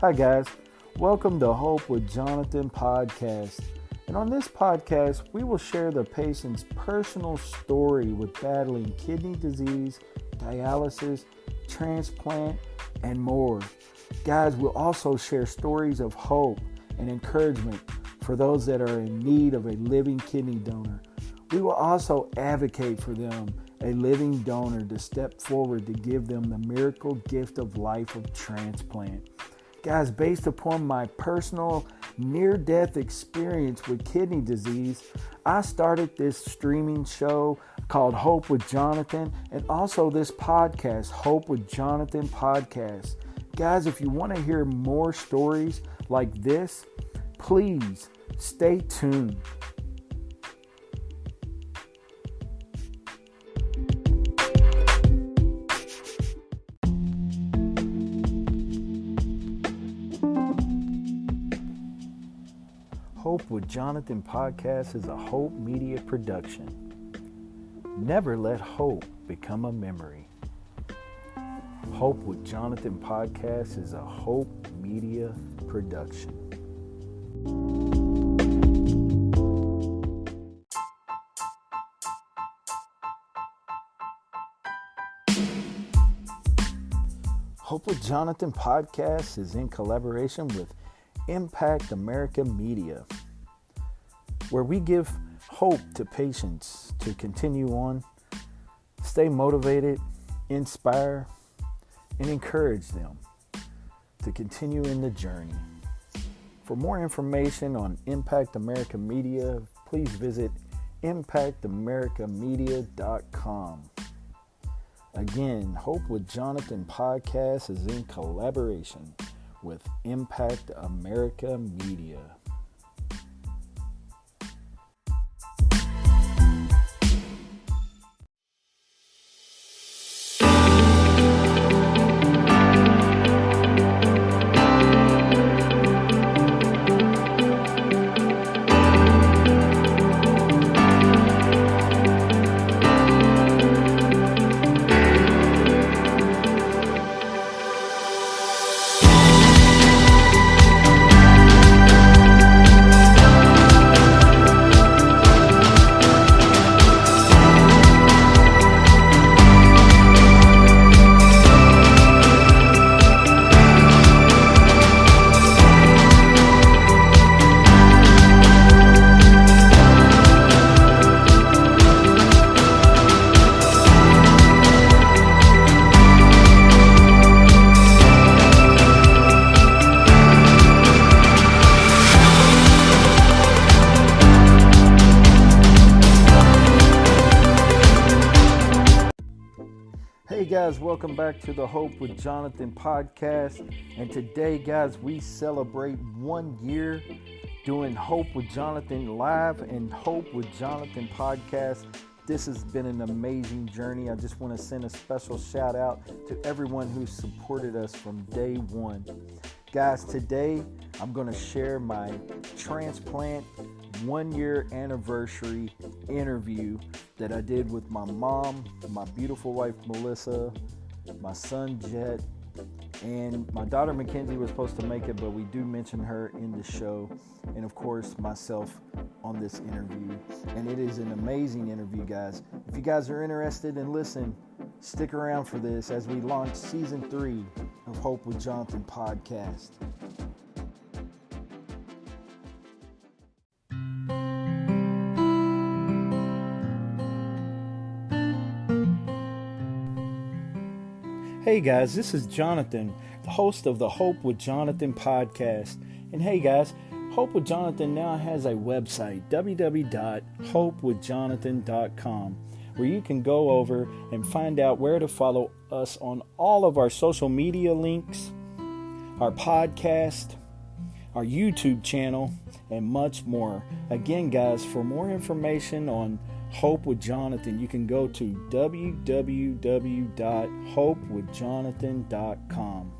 Hi guys, welcome to Hope with Jonathan podcast. And on this podcast, we will share the patient's personal story with battling kidney disease, dialysis, transplant, and more. Guys, we'll also share stories of hope and encouragement for those that are in need of a living kidney donor. We will also advocate for them, a living donor, to step forward to give them the miracle gift of life of transplant. Guys, based upon my personal near-death experience with kidney disease, I started this streaming show called Hope with Jonathan, and also this podcast, Hope with Jonathan Podcast. Guys, if you want to hear more stories like this, please stay tuned. Hope with Jonathan podcast is a Hope Media production. Never let hope become a memory. Hope with Jonathan podcast is a Hope Media production. Hope with Jonathan podcast is in collaboration with Impact America Media, where we give hope to patients to continue on, stay motivated, inspire, and encourage them to continue in the journey. For more information on Impact America Media, please visit impactamericamedia.com. Again, Hope with Jonathan podcast is in collaboration with Impact America Media. Hey guys, welcome back to the Hope with Jonathan podcast. And today, guys, we celebrate 1 year doing Hope with Jonathan live and Hope with Jonathan podcast. This has been an amazing journey. I just want to send a special shout out to everyone who supported us from day one. Guys, today I'm going to share my transplant 1 year anniversary interview that I did with my mom, my beautiful wife Melissa, my son Jet, and my daughter Mackenzie was supposed to make it, but we do mention her in the show, and of course myself on this interview. And it is an amazing interview, guys. If you guys are interested in listening, stick around for this as we launch season 3 of Hope with Jonathan podcast. Hey guys, this is Jonathan, the host of the Hope with Jonathan podcast. And hey guys, Hope with Jonathan now has a website, www.hopewithjonathan.com, where you can go over and find out where to follow us on all of our social media links, our podcast, our YouTube channel, and much more. Again, guys, for more information on Hope with Jonathan, you can go to www.hopewithjonathan.com.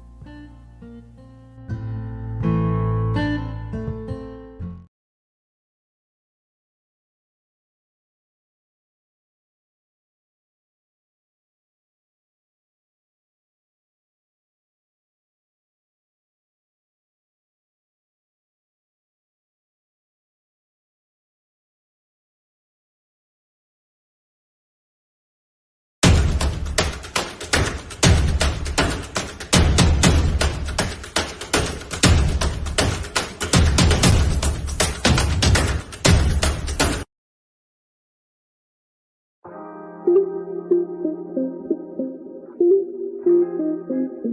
On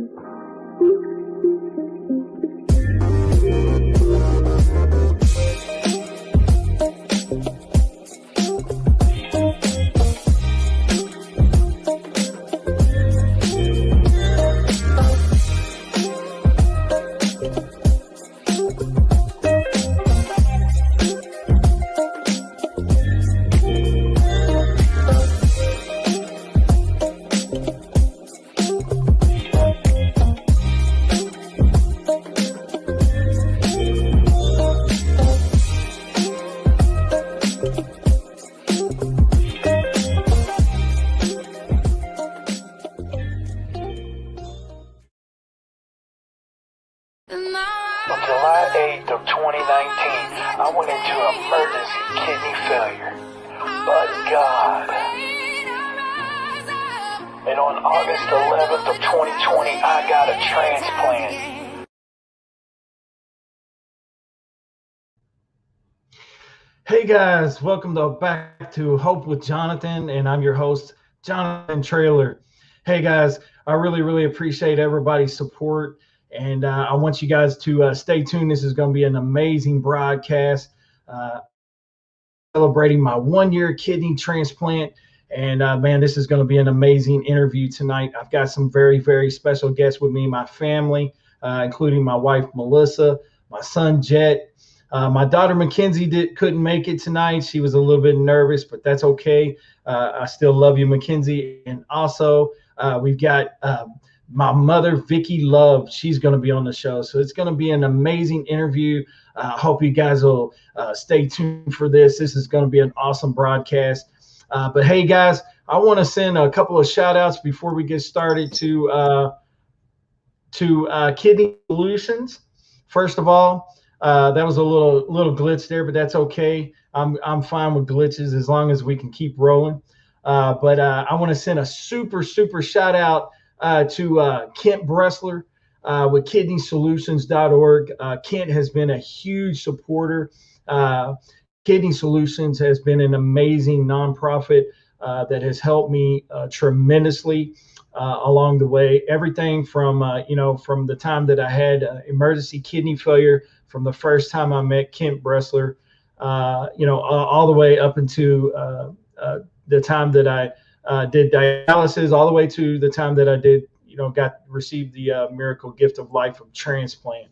July 8th of 2019, I went into emergency kidney failure. But God. And on August 11th of 2020, I got a transplant. Hey guys, welcome back to Hope with Jonathan, and I'm your host, Jonathan Traylor. Hey guys, I really appreciate everybody's support. And I want you guys to stay tuned. This is going to be an amazing broadcast. Celebrating my 1-year kidney transplant. And man, this is going to be an amazing interview tonight. I've got some very special guests with me, my family, including my wife, Melissa, my son, Jet. My daughter, Mackenzie, couldn't make it tonight. She was a little bit nervous, but that's okay. I still love you, Mackenzie. And also, we've got my mother, Vicky Love. She's going to be on the show. So it's going to be an amazing interview. I hope you guys will stay tuned for this. This is going to be an awesome broadcast. But hey, guys, I want to send a couple of shout outs before we get started to Kidney Solutions. First of all, that was a little glitch there, but that's okay. I'm fine with glitches as long as we can keep rolling. But I want to send a super shout out to Kent Bressler with KidneySolutions.org. Kent has been a huge supporter. Kidney Solutions has been an amazing nonprofit that has helped me tremendously along the way. Everything from from the time that I had emergency kidney failure, from the first time I met Kent Bressler, all the way up into the time that I did dialysis, all the way to the time that I did, received the miracle gift of life of transplant.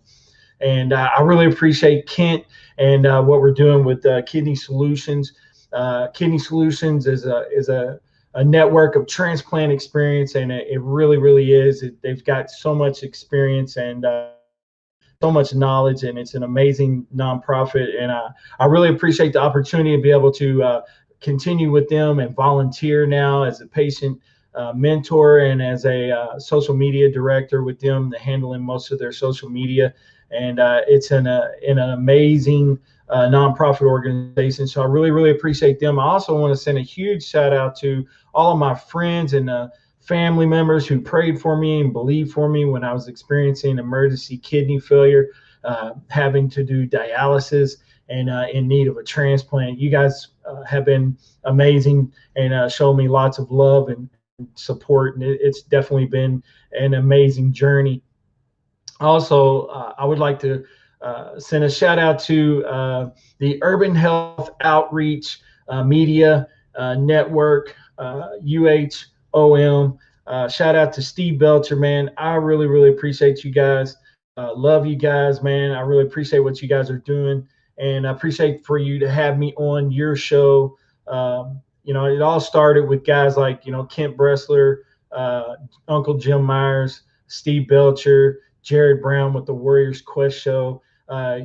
And I really appreciate Kent and what we're doing with Kidney Solutions. Kidney Solutions is a network of transplant experience, and it really is. They've got so much experience and so much knowledge, and it's an amazing nonprofit. And I really appreciate the opportunity to be able to continue with them and volunteer now as a patient mentor and as a social media director with them, handling most of their social media. And it's in an amazing nonprofit organization. So I really appreciate them. I also want to send a huge shout out to all of my friends and family members who prayed for me and believed for me when I was experiencing emergency kidney failure, having to do dialysis and in need of a transplant. You guys have been amazing and shown me lots of love and support. And it's definitely been an amazing journey. Also, I would like to send a shout out to the Urban Health Outreach Media Network, UHOM. Shout out to Steve Belcher, man. I really appreciate you guys. Love you guys, man. I really appreciate what you guys are doing. And I appreciate for you to have me on your show. It all started with guys like, Kent Bressler, Uncle Jim Myers, Steve Belcher, Jared Brown with the Warriors Quest show.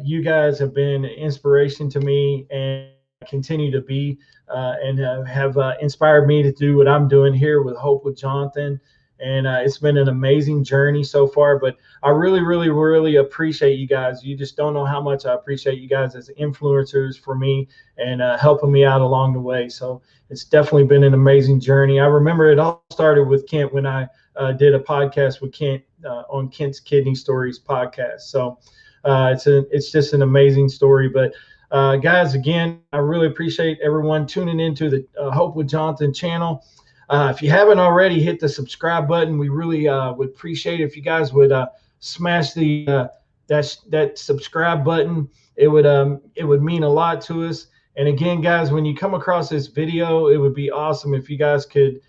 You guys have been an inspiration to me and continue to be and have inspired me to do what I'm doing here with Hope with Jonathan. And it's been an amazing journey so far, but I really appreciate you guys. You just don't know how much I appreciate you guys as influencers for me and helping me out along the way. So it's definitely been an amazing journey. I remember it all started with Kent when I did a podcast with Kent on Kent's Kidney Stories podcast. So it's just an amazing story. But guys, again, I really appreciate everyone tuning into the Hope with Jonathan channel. If you haven't already, hit the subscribe button. We really would appreciate it if you guys would smash the that subscribe button. It would mean a lot to us. And again, guys, when you come across this video, it would be awesome if you guys could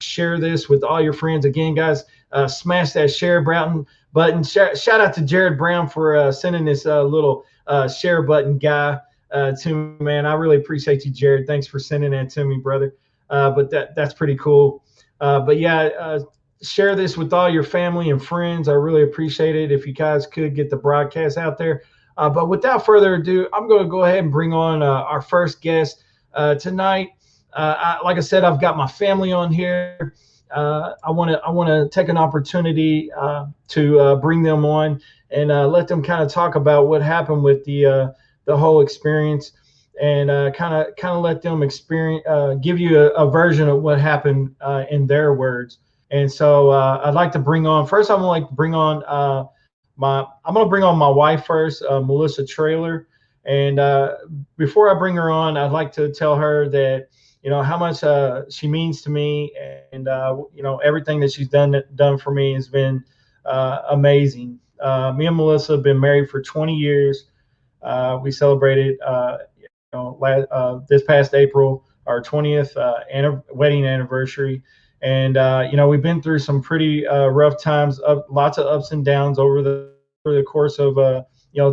share this with all your friends. Again, guys, smash that share button. Shout out to Jared Brown for sending this little share button guy to me, man. I really appreciate you, Jared. Thanks for sending that to me, brother. But that's pretty cool. But yeah, share this with all your family and friends. I really appreciate it if you guys could get the broadcast out there. But without further ado, I'm going to go ahead and bring on our first guest tonight. Like I said, I've got my family on here. I want to take an opportunity to bring them on and let them kind of talk about what happened with the whole experience, and kind of let them experience, give you a version of what happened in their words. And so I'd like to bring on first. I'm going to bring on my wife first, Melissa Traylor. And before I bring her on, I'd like to tell her that how much she means to me, and everything that she's done for me has been amazing. Me and Melissa have been married for 20 years. We celebrated this past April our 20th wedding anniversary. And we've been through some pretty rough times, lots of ups and downs over the course of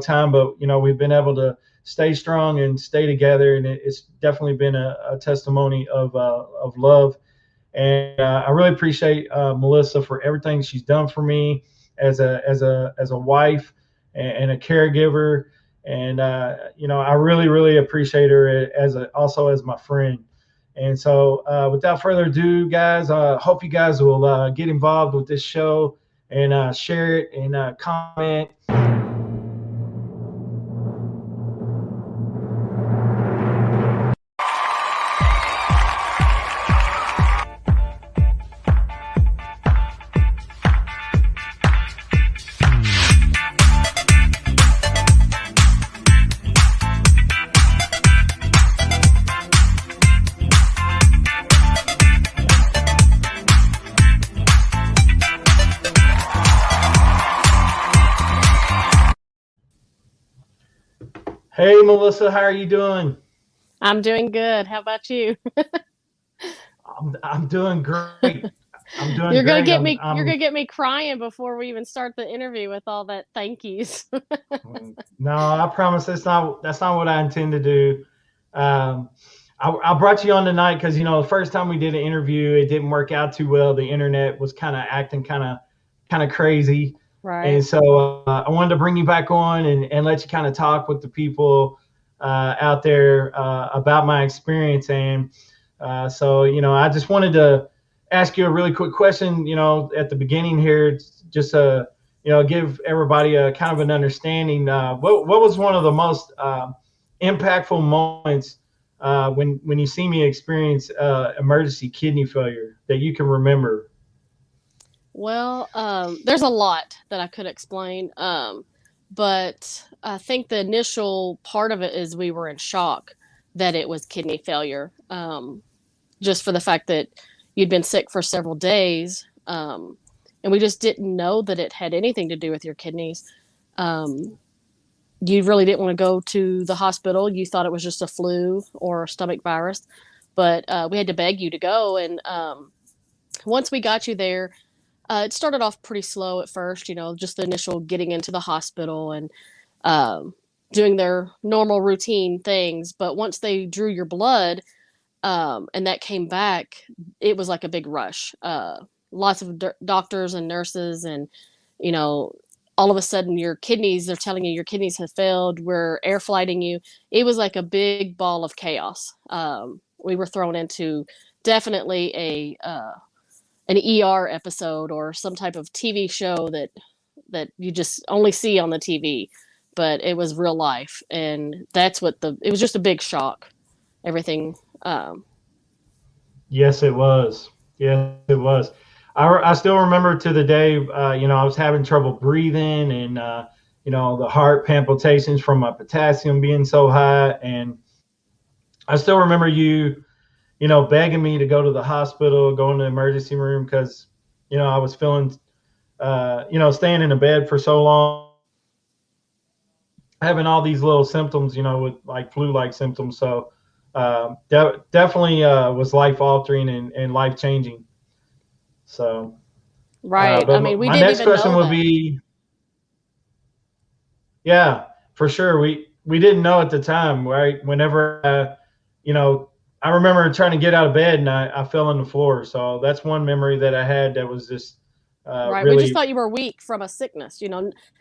time, but we've been able to stay strong and stay together, and it's definitely been a testimony of love. And I really appreciate Melissa for everything she's done for me as a wife and a caregiver. And I really appreciate her also as my friend. And so without further ado, guys, hope you guys will get involved with this show and share it and comment. Hey, Melissa, how are you doing? I'm doing good. How about you? I'm doing great. I'm doing You're gonna great. get me. You're gonna get me crying before we even start the interview with all that thank yous. No, I promise that's not what I intend to do. I brought you on tonight because the first time we did an interview, it didn't work out too well. The internet was kind of acting kind of crazy. Right. And so I wanted to bring you back on and let you kind of talk with the people out there about my experience. And so, I just wanted to ask you a really quick question, at the beginning here, just to, give everybody a kind of an understanding. What was one of the most impactful moments when you see me experience emergency kidney failure that you can remember? Well, there's a lot that I could explain, but I think the initial part of it is we were in shock that it was kidney failure, just for the fact that you'd been sick for several days, and we just didn't know that it had anything to do with your kidneys. You really didn't want to go to the hospital. You thought it was just a flu or a stomach virus, but we had to beg you to go. And once we got you there, it started off pretty slow at first, just the initial getting into the hospital and doing their normal routine things. But once they drew your blood and that came back, it was like a big rush. Lots of doctors and nurses, and all of a sudden they're telling you your kidneys have failed. We're air flighting you. It was like a big ball of chaos. We were thrown into definitely an ER episode or some type of TV show that you just only see on the TV, but it was real life. And that's it was just a big shock. Everything. Yes, it was. Yes, it was. I still remember to the day, I was having trouble breathing and, the heart palpitations from my potassium being so high. And I still remember you begging me to go to the hospital, go in the emergency room because, I was feeling, staying in the bed for so long, having all these little symptoms, with like flu-like symptoms. So definitely was life altering and life changing. So, Right. I but mean, we my didn't next even question know would that. be, yeah, for sure. We didn't know at the time, right? Whenever, I remember trying to get out of bed and I fell on the floor. So that's one memory that I had that was just Right. We just really, thought you were weak from a sickness,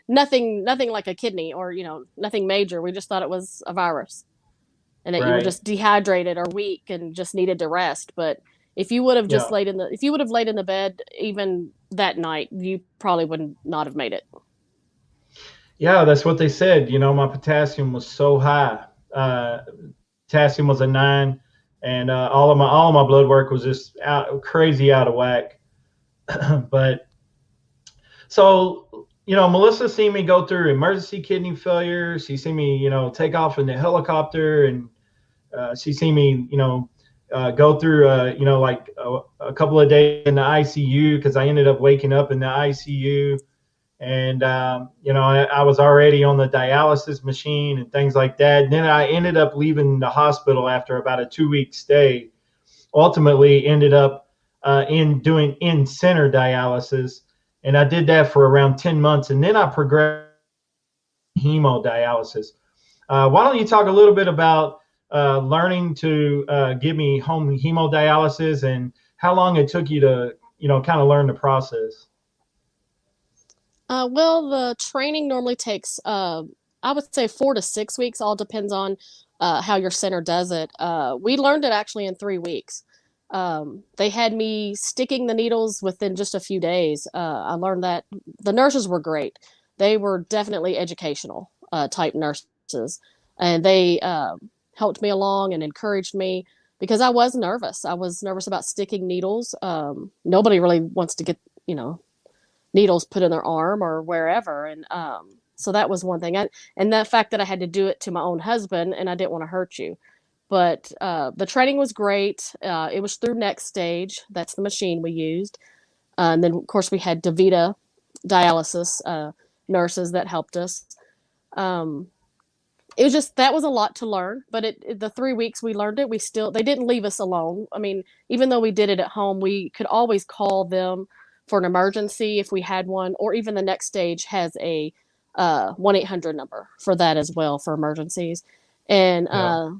nothing like a kidney or, nothing major. We just thought it was a virus and that you were right. just dehydrated or weak and just needed to rest. But if you would have just Yeah. if you would have laid in the bed even that night, you probably would not have made it. Yeah, that's what they said. My potassium was so high. Uh, Potassium was a 9, and all of my blood work was just crazy out of whack. But so, Melissa seen me go through emergency kidney failure. She seen me, take off in the helicopter, and she seen me, go through, like a couple of days in the ICU because I ended up waking up in the ICU. And, I was already on the dialysis machine and things like that. And then I ended up leaving the hospital after about a 2-week stay. Ultimately, ended up in doing in-center dialysis. And I did that for around 10 months. And then I progressed to hemodialysis. Why don't you talk a little bit about learning to give me home hemodialysis and how long it took you to, kind of learn the process? Well, the training normally takes, I would say 4 to 6 weeks. All depends on how your center does it. We learned it actually in 3 weeks. They had me sticking the needles within just a few days. I learned that the nurses were great. They were definitely educational type nurses, and they helped me along and encouraged me because I was nervous. I was nervous about sticking needles. Nobody really wants to get, needles put in their arm or wherever. And so that was one thing. And the fact that I had to do it to my own husband and I didn't want to hurt you. But the training was great. It was through Next Stage. That's the machine we used. And then, of course, we had DaVita dialysis nurses that helped us. Um, it was just that was a lot to learn, but the 3 weeks we learned it, they didn't leave us alone. I mean, even though we did it at home, we could always call them for an emergency if we had one, or even the Next Stage has a 1-800 number for that as well for emergencies. And Yeah.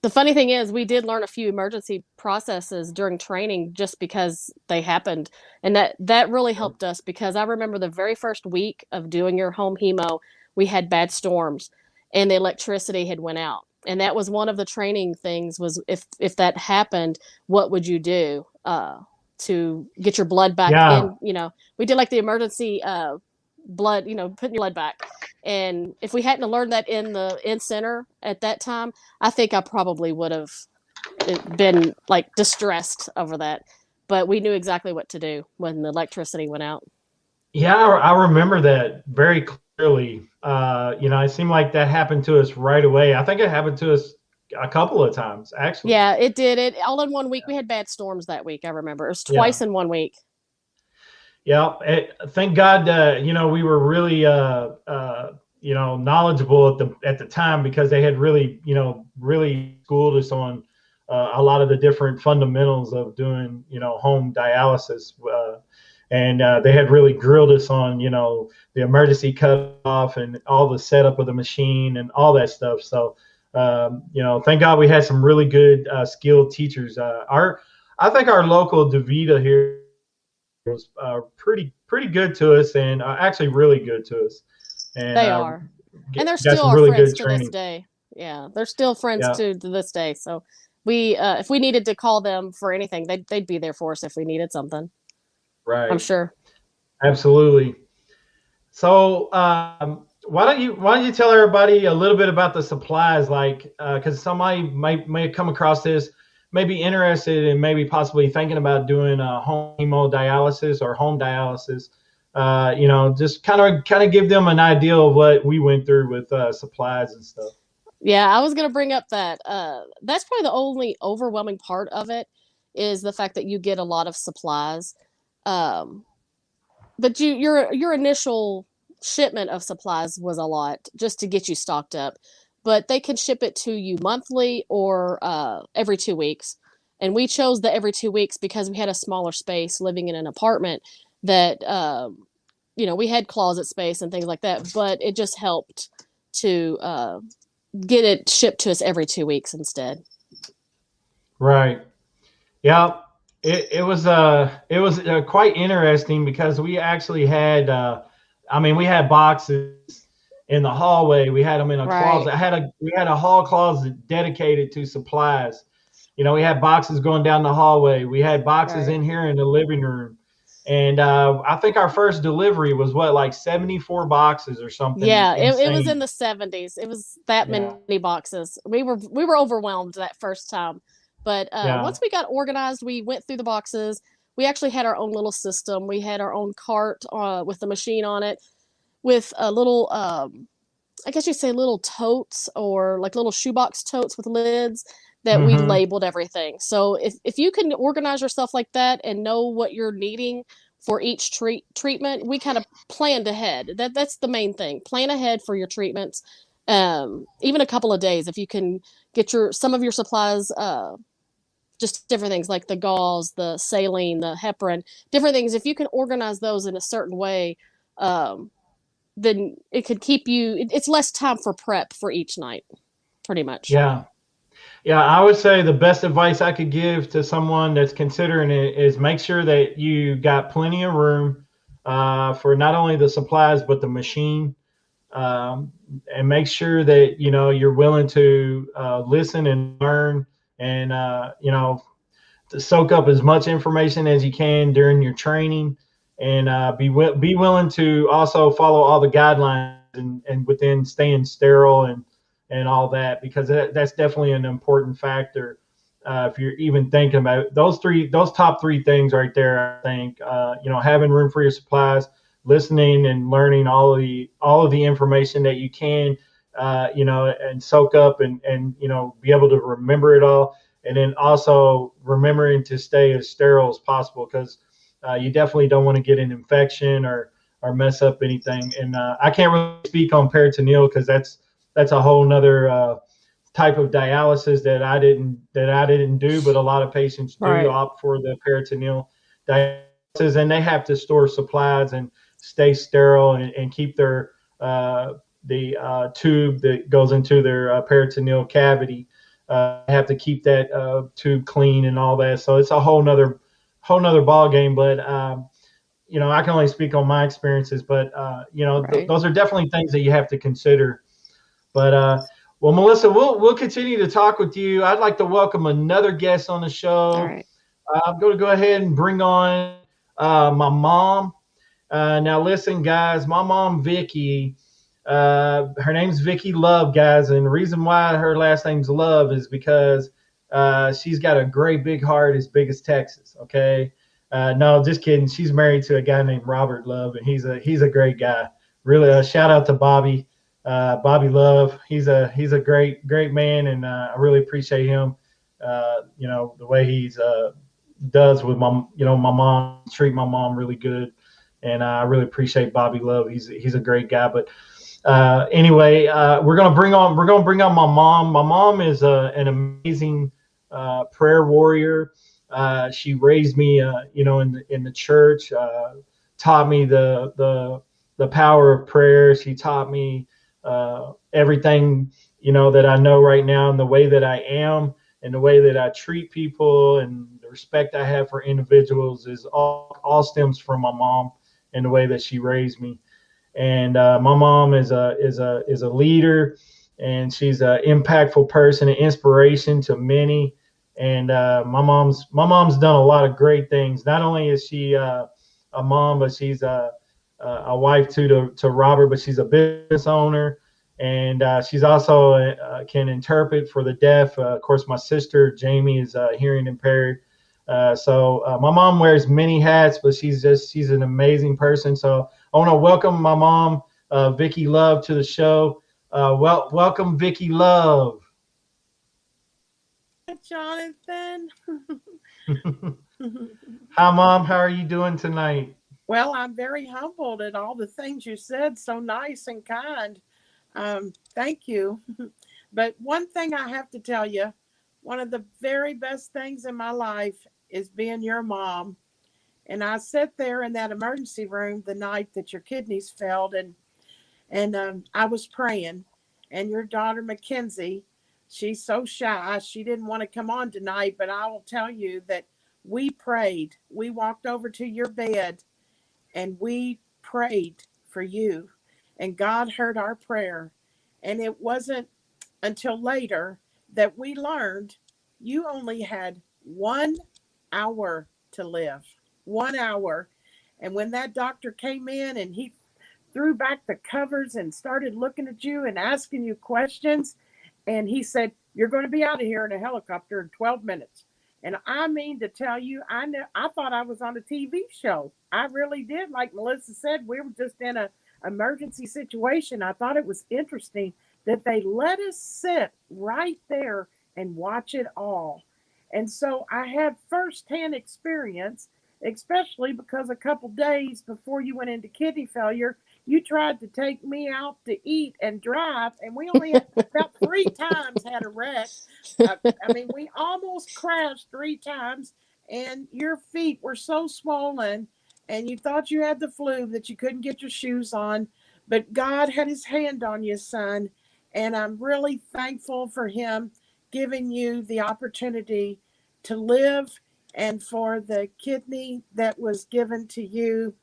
the funny thing is, we did learn a few emergency processes during training just because they happened, and that really helped us because I remember the very first week of doing your home hemo, we had bad storms, and the electricity had went out, and that was one of the training things was if that happened, what would you do to get your blood back Yeah. in? We did like the emergency blood, putting your blood back. And if we hadn't learned that in the in center at that time, I think I probably would have been like distressed over that. But we knew exactly what to do when the electricity went out. Yeah, I remember that very clearly. It seemed like that happened to us right away. I think it happened to us a couple of times, actually. Yeah, it did. It all in one week. We had bad storms that week. I remember it was Yeah. twice in one week. Yeah. Thank God, we were really, knowledgeable at the time because they had really, really schooled us on a lot of the different fundamentals of doing, home dialysis. And they had really grilled us on, the emergency cutoff and all the setup of the machine and all that stuff. So, thank God we had some really good skilled teachers. I think our local DaVita here was pretty good to us and actually really good to us. And They are, and they're got still some our really friends good to this training. day. Yeah, they're still friends Yeah, to this day. So we, if we needed to call them for anything, they'd be there for us if we needed something. I'm right. sure. Absolutely. So, why don't you tell everybody a little bit about the supplies, like because somebody may come across this, may be interested and maybe possibly thinking about doing home hemodialysis or home dialysis. Just kind of give them an idea of what we went through with supplies and stuff. Yeah, I was gonna bring up that that's probably the only overwhelming part of it is the fact that you get a lot of supplies. Um, but your initial shipment of supplies was a lot just to get you stocked up. But they can ship it to you monthly or every 2 weeks. And we chose the every 2 weeks because we had a smaller space living in an apartment that we had closet space and things like that, but it just helped to get it shipped to us every 2 weeks instead. Right. Yeah. It was quite interesting because we actually had we had boxes in the hallway. We had them in a Right, closet. We had a hall closet dedicated to supplies. We had boxes going down the hallway. We had boxes right. in here in the living room. And I think our first delivery was what, like 74 boxes or something Yeah, it was in insane. the 70s. It was that Yeah. many boxes. We were overwhelmed that first time. But Yeah. once we got organized, we went through the boxes. We actually had our own little system. We had our own cart with the machine on it, with a little I guess you say little totes or like little shoebox totes with lids that we Hmm. labeled everything. So if you can organize yourself like that and know what you're needing for each treatment, we kind of planned ahead. That's the main thing. Plan ahead for your treatments. Even a couple of days if you can get your some of your supplies just different things like the gauze, the saline, the heparin, different things. If you can organize those in a certain way, um, then it could keep you. It's less time for prep for each night, pretty much. Yeah. Yeah, I would say the best advice I could give to someone that's considering it is make sure that you got plenty of room for not only the supplies but the machine, and make sure that you're willing to listen and learn, and to soak up as much information as you can during your training, and be willing to also follow all the guidelines, and within staying sterile and all that, because that's definitely an important factor. If you're even thinking about it. Those top three things right there, I think, having room for your supplies, listening and learning all of the information that you can, and soak up, and be able to remember it all, and then also remembering to stay as sterile as possible, because you definitely don't want to get an infection or mess up anything. And I can't really speak on peritoneal because that's a whole nother type of dialysis that I didn't do, but a lot of patients do Right. opt for the peritoneal dialysis, and they have to store supplies and stay sterile, and keep their the tube that goes into their peritoneal cavity. Have to keep that tube clean and all that. So it's a whole nother ball game. But I can only speak on my experiences, but Right. those are definitely things that you have to consider. But well, Melissa, we'll continue to talk with you. I'd like to welcome another guest on the All show. right. I'm going to go ahead and bring on my mom. Now, listen, guys, my mom, Vicky, her name's Vicky Love, guys. And the reason why her last name's Love is because she's got a great big heart as big as Texas. Okay. No, just kidding. She's married to a guy named Robert Love, and he's a great guy. Really, shout out to Bobby Love. He's a great man, and I really appreciate him. The way he's does with my mom, treat my mom really good, and I really appreciate Bobby Love. He's a great guy. But anyway, we're gonna bring on my mom. My mom is an amazing prayer warrior. She raised me, in the church. Taught me the power of prayer. She taught me everything that I know right now, and the way that I am, and the way that I treat people, and the respect I have for individuals is all stems from my mom and the way that she raised me. And my mom is a leader, and she's an impactful person, an inspiration to many. And my mom's done a lot of great things. Not only is she a mom, but she's a wife to Robert, but she's a business owner, and she's also can interpret for the deaf. Of course, my sister Jamie is hearing impaired. So my mom wears many hats, but she's an amazing person. So I want to welcome my mom, Vicky Love, to the show. Welcome, Vicky Love. Hi, Jonathan. Hi, Mom. How are you doing tonight? Well, I'm very humbled at all the things you said. So nice and kind. Thank you. But one thing I have to tell you, one of the very best things in my life is being your mom. And I sat there in that emergency room the night that your kidneys failed, and I was praying. And your daughter Mackenzie, she's so shy. She didn't want to come on tonight, but I will tell you that we prayed. We walked over to your bed and we prayed for you. And God heard our prayer. And it wasn't until later that we learned you only had 1 hour to live. 1 hour. And when that doctor came in and he threw back the covers and started looking at you and asking you questions, and he said, "You're going to be out of here in a helicopter in 12 minutes." And I mean to tell you, I thought I was on a TV show. I really did. Like Melissa said, we were just in a emergency situation. I thought it was interesting that they let us sit right there and watch it all. And so I had firsthand experience, especially because a couple days before you went into kidney failure, you tried to take me out to eat and drive, and we only had about 3 times had a wreck. I mean, we almost crashed 3 times, and your feet were so swollen, and you thought you had the flu that you couldn't get your shoes on. But God had his hand on you, son, and I'm really thankful for him giving you the opportunity to live and for the kidney that was given to you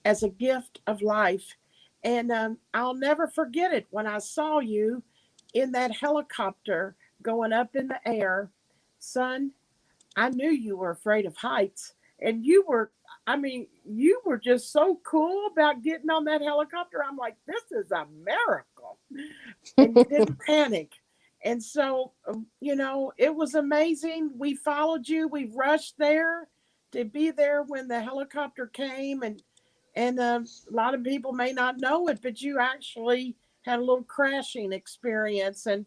as a gift of life. And I'll never forget it when I saw you in that helicopter going up in the air. Son, I knew you were afraid of heights. And you were, I mean, you were just so cool about getting on that helicopter. I'm like, this is a miracle. And you didn't panic. And so, it was amazing. We followed you. We rushed there to be there when the helicopter came, and a lot of people may not know it, but you actually had a little crashing experience, and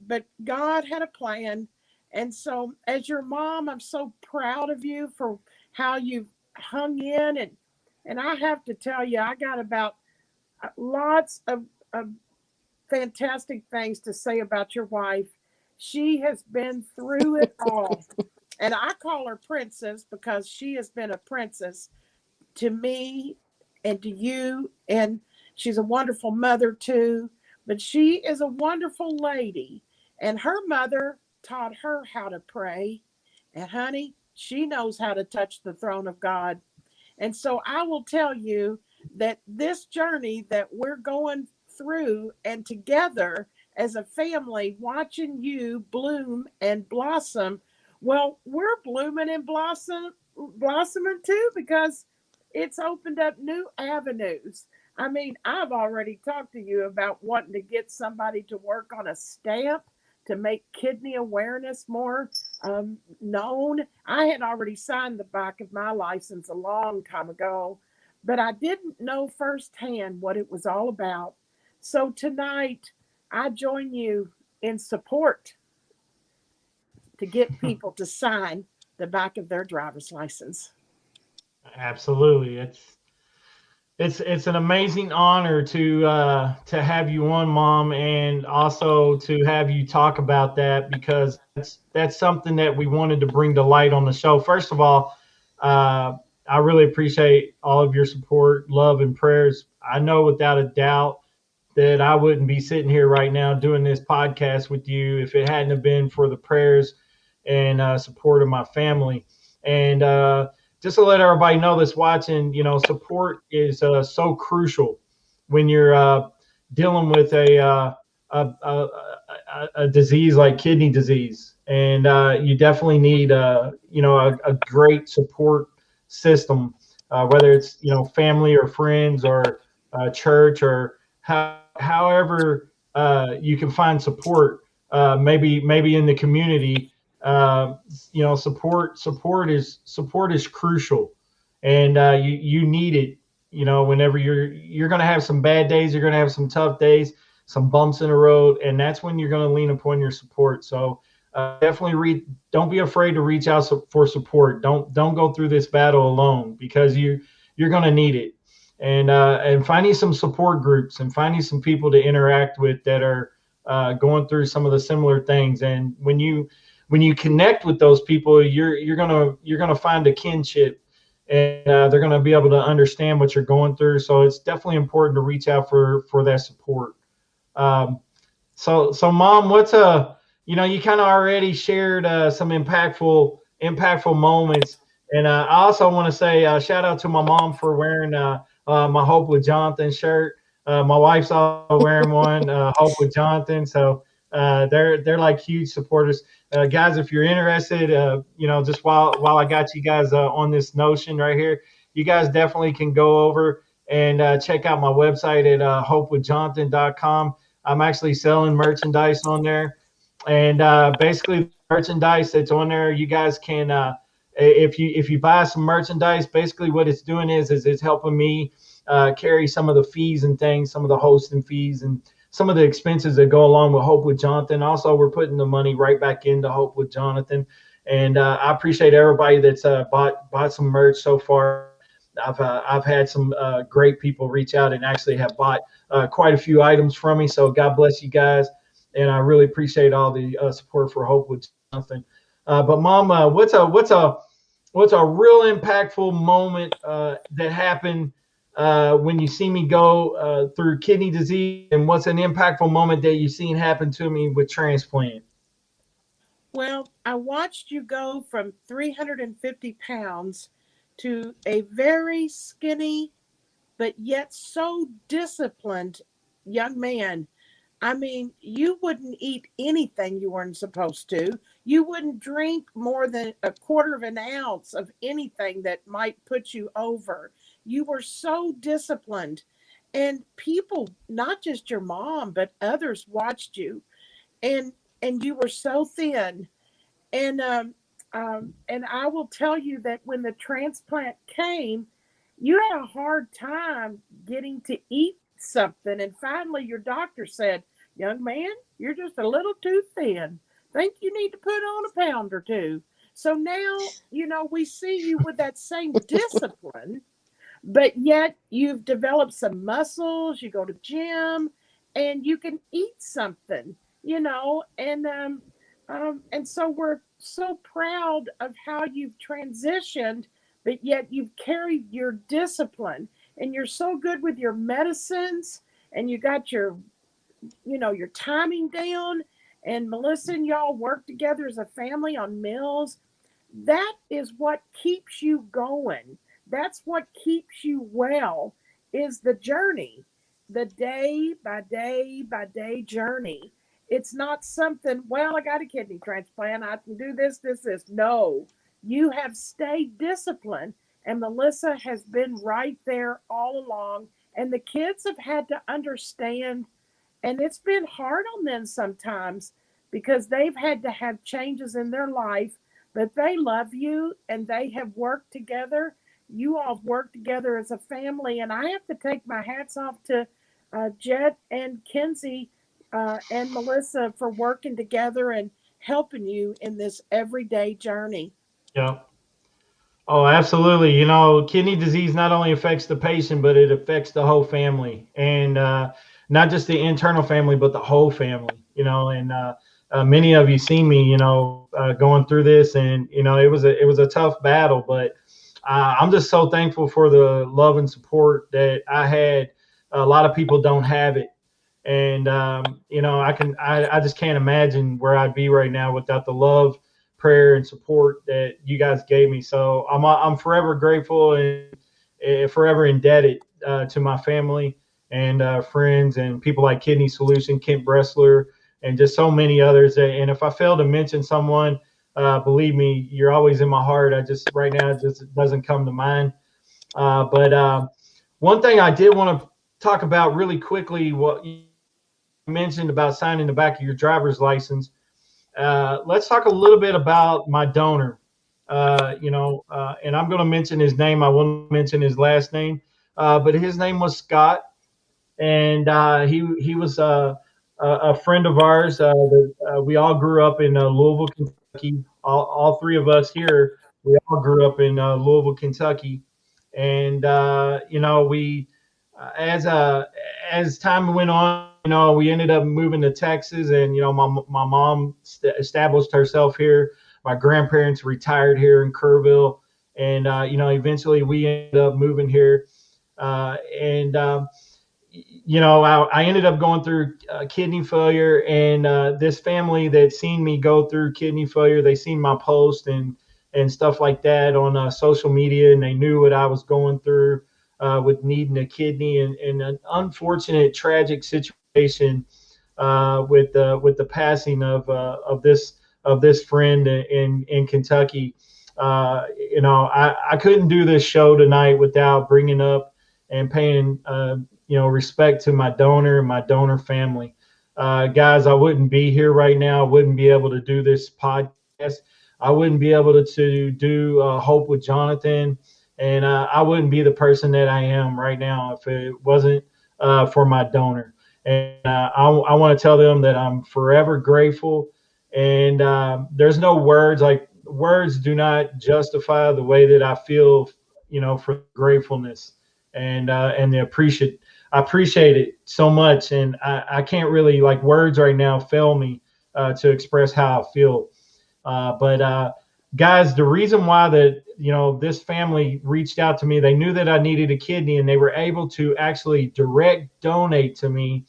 but God had a plan. And so, as your mom, I'm so proud of you for how you've hung in, and I have to tell you, I got about lots of fantastic things to say about your wife. She has been through it all. And I call her princess because she has been a princess to me and to you. And she's a wonderful mother too. But she is a wonderful lady. And her mother taught her how to pray. And honey, she knows how to touch the throne of God. And so I will tell you that this journey that we're going through and together as a family, watching you bloom and blossom, well, we're blooming and blossoming too, because it's opened up new avenues. I mean, I've already talked to you about wanting to get somebody to work on a stamp to make kidney awareness more known. I had already signed the back of my license a long time ago, but I didn't know firsthand what it was all about. So tonight, I join you in support to get people to sign the back of their driver's license. Absolutely. It's an amazing honor to have you on, Mom, and also to have you talk about that, because that's something that we wanted to bring to light on the show. First of all, I really appreciate all of your support, love, and prayers. I know without a doubt that I wouldn't be sitting here right now doing this podcast with you if it hadn't have been for the prayers and support of my family. And just to let everybody know that's watching, support is so crucial when you're dealing with a disease like kidney disease, and you definitely need a great support system, whether it's family or friends or church or however you can find support, maybe in the community. Support is crucial, and you need it. Whenever you're going to have some bad days, you're going to have some tough days. some bumps in the road, and that's when you're going to lean upon your support. So definitely don't be afraid to reach out for support. Don't go through this battle alone, because you're going to need it. And finding some support groups and finding some people to interact with that are going through some of the similar things. And when you connect with those people, you're gonna find a kinship, and they're gonna be able to understand what you're going through. So it's definitely important to reach out for that support. Um, so Mom, what's you kind of already shared some impactful moments, and I also want to say shout out to my mom for wearing my Hope with Jonathan shirt. My wife's also wearing one, Hope with Jonathan. So they're like huge supporters. Guys, if you're interested, just while I got you guys on this notion right here, you guys definitely can go over and check out my website at hopewithjonathan.com. I'm actually selling merchandise on there, and basically merchandise that's on there, you guys can if you buy some merchandise, basically what it's doing is it's helping me carry some of the fees and things, some of the hosting fees and some of the expenses that go along with Hope with Jonathan. Also, we're putting the money right back into Hope with Jonathan, and I appreciate everybody that's bought some merch so far. I've had some great people reach out and actually have bought quite a few items from me. So God bless you guys, and I really appreciate all the support for Hope with Jonathan. But Mom, what's a real impactful moment that happened when you see me go through kidney disease, and what's an impactful moment that you've seen happen to me with transplant? Well, I watched you go from 350 pounds to a very skinny, but yet so disciplined young man. I mean, you wouldn't eat anything you weren't supposed to. You wouldn't drink more than a quarter of an ounce of anything that might put you over. You were so disciplined. And people, not just your mom, but others watched you. And you were so thin. And and I will tell you that when the transplant came, you had a hard time getting to eat something. And finally, your doctor said, "Young man, you're just a little too thin. Think you need to put on a pound or two." So now, we see you with that same discipline, but yet you've developed some muscles. You go to the gym, and you can eat something, and so we're so proud of how you've transitioned, but yet you've carried your discipline, and you're so good with your medicines, and you got your timing down, and Melissa and y'all work together as a family on meals. That is what keeps you going. That's what keeps you well, is the journey, the day by day by day journey. It's not something, well, I got a kidney transplant, I can do this, this, this. No, you have stayed disciplined, and Melissa has been right there all along. And the kids have had to understand, and it's been hard on them sometimes because they've had to have changes in their life, but they love you and they have worked together. You all have worked together as a family. And I have to take my hats off to Jet and Kenzie and Melissa for working together and helping you in this everyday journey. Yeah. Oh, absolutely. Kidney disease not only affects the patient, but it affects the whole family, and not just the internal family, but the whole family. And many of you see me, going through this, and it was a tough battle, but I'm just so thankful for the love and support that I had. A lot of people don't have it, and I just can't imagine where I'd be right now without the love, prayer, and support that you guys gave me. So I'm forever grateful and forever indebted to my family and friends and people like Kidney Solution, Kent Bressler, and just so many others. And if I fail to mention someone, believe me, you're always in my heart. Right now, it just doesn't come to mind. But one thing I did want to talk about really quickly, what you mentioned about signing the back of your driver's license. Let's talk a little bit about my donor. And I'm going to mention his name. I won't mention his last name, but his name was Scott. and he was a friend of ours. We all grew up in Louisville, Kentucky. All three of us here, we all grew up in Louisville, Kentucky, and we as time went on, we ended up moving to Texas, and my mom established herself here. My grandparents retired here in Kerrville, and eventually we ended up moving here, and I ended up going through kidney failure, and this family that seen me go through kidney failure, they seen my post and stuff like that on social media, and they knew what I was going through with needing a kidney, and an unfortunate, tragic situation with the passing of this friend in Kentucky. I couldn't do this show tonight without bringing up and paying respect to my donor and my donor family. Guys, I wouldn't be here right now. I wouldn't be able to do this podcast. I wouldn't be able to do Hope with Jonathan, and I wouldn't be the person that I am right now if it wasn't for my donor. And I want to tell them that I'm forever grateful. And there's no words, like words do not justify the way that I feel, for gratefulness and the I appreciate it so much, and I can't really, like, words right now fail me to express how I feel. But guys, the reason why that this family reached out to me, they knew that I needed a kidney, and they were able to actually direct donate to me.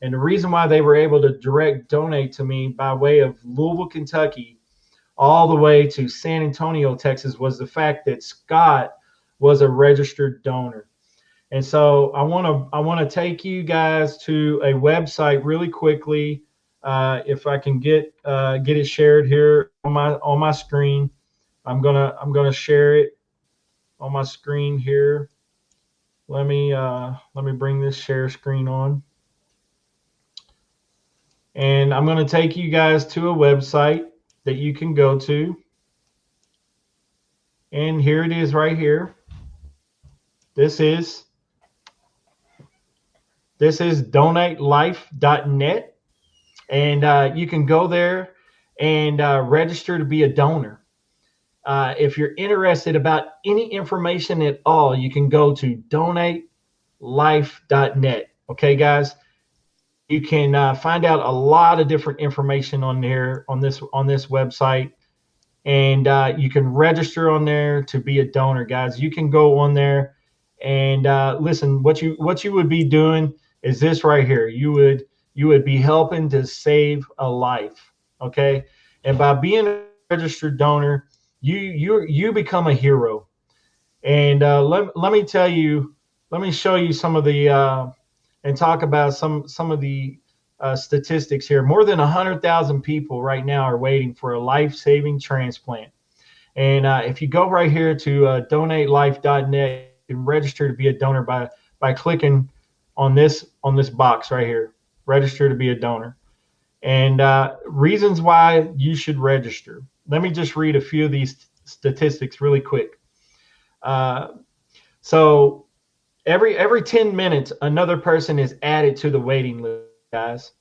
And the reason why they were able to direct donate to me by way of Louisville, Kentucky, all the way to San Antonio, Texas, was the fact that Scott was a registered donor. And so I want to take you guys to a website really quickly. If I can get it shared here on my screen, I'm gonna share it on my screen here. Let me bring this share screen on, and I'm gonna take you guys to a website that you can go to, and here it is right here. This is donatelife.net, and you can go there and register to be a donor. If you're interested about any information at all, you can go to donatelife.net. Okay, guys, you can find out a lot of different information on there on this website, and you can register on there to be a donor, guys. You can go on there and listen. What you would be doing is this right here. You would be helping to save a life. Okay, and by being a registered donor, you become a hero. And let me tell you, let me show you some of the and talk about some of the statistics here. More than 100,000 people right now are waiting for a life-saving transplant. And if you go right here to donatelife.net, you can register to be a donor by clicking on this box right here, register to be a donor. And reasons why you should register. Let me just read a few of these statistics really quick. So every 10 minutes, another person is added to the waiting list, guys.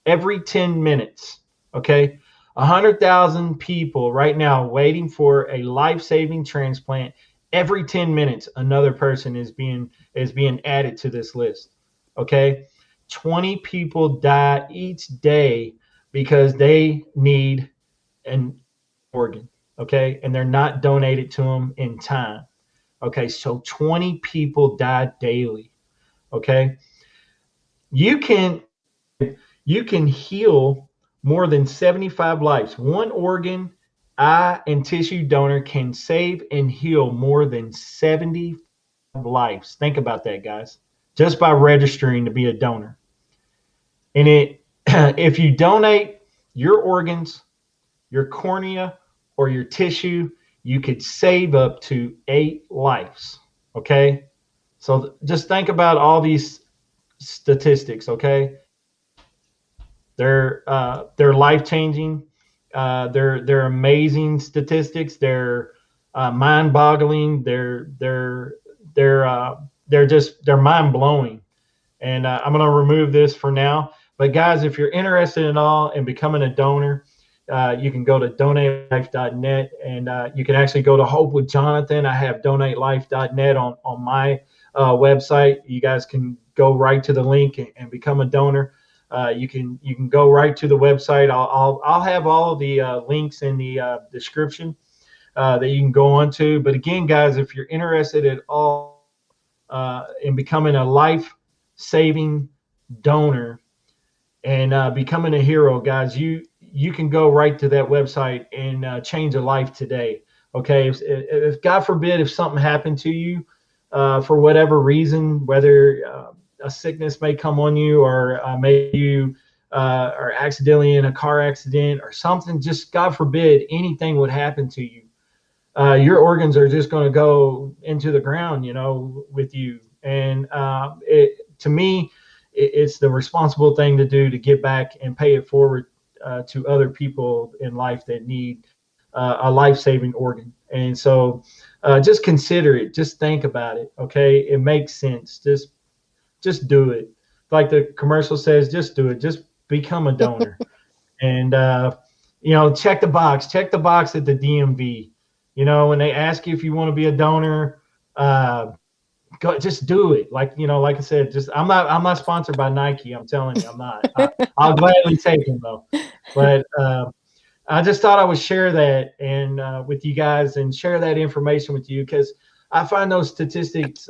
Every 10 minutes, okay? 100,000 people right now waiting for a life-saving transplant. Every 10 minutes, another person is being added to this list, okay? 20 people die each day because they need an organ, okay? And they're not donated to them in time. Okay, so 20 people die daily. Okay, you can heal more than 75 lives. One organ, eye, and tissue donor can save and heal more than 75 lives. Think about that, guys. Just by registering to be a donor. And if you donate your organs, your cornea, or your tissue, you could save up to 8 lives. Okay, so just think about all these statistics. Okay, they're life changing. They're amazing statistics. They're mind boggling. They're mind blowing. And I'm going to remove this for now. But guys, if you're interested at all in becoming a donor, you can go to donatelife.net, and you can actually go to Hope with Jonathan. I have donatelife.net on my website. You guys can go right to the link and become a donor. You can go right to the website. I'll have all of the links in the description that you can go on to. But again, guys, if you're interested at all in becoming a life-saving donor and becoming a hero, guys, you can go right to that website and change a life today. Okay, if God forbid, if something happened to you for whatever reason, whether a sickness may come on you, or maybe you are accidentally in a car accident or something, just God forbid anything would happen to you, your organs are just going to go into the ground, with you. And to me, it's the responsible thing to do to give back and pay it forward to other people in life that need a life-saving organ. And so just consider it. Just think about it. Okay. It makes sense. Just do it. Like the commercial says, just do it. Just become a donor. And, check the box at the DMV. When they ask you if you want to be a donor, go, just do it. Like I said, I'm not sponsored by Nike. I'm telling you, I'm not. I'll gladly take them though. But I just thought I would share that and with you guys, and share that information with you, because I find those statistics,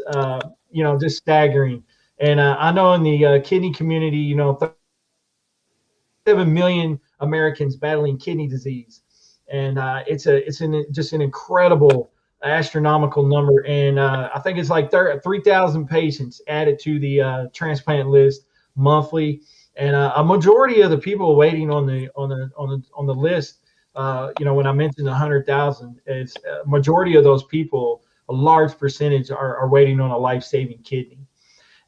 just staggering. And I know in the kidney community, 7 million Americans battling kidney disease, and it's just an incredible, astronomical number. And I think it's like 3,000 patients added to the transplant list monthly, and a majority of the people waiting on the list. When I mentioned 100,000, it's a majority of those people. A large percentage are waiting on a life-saving kidney.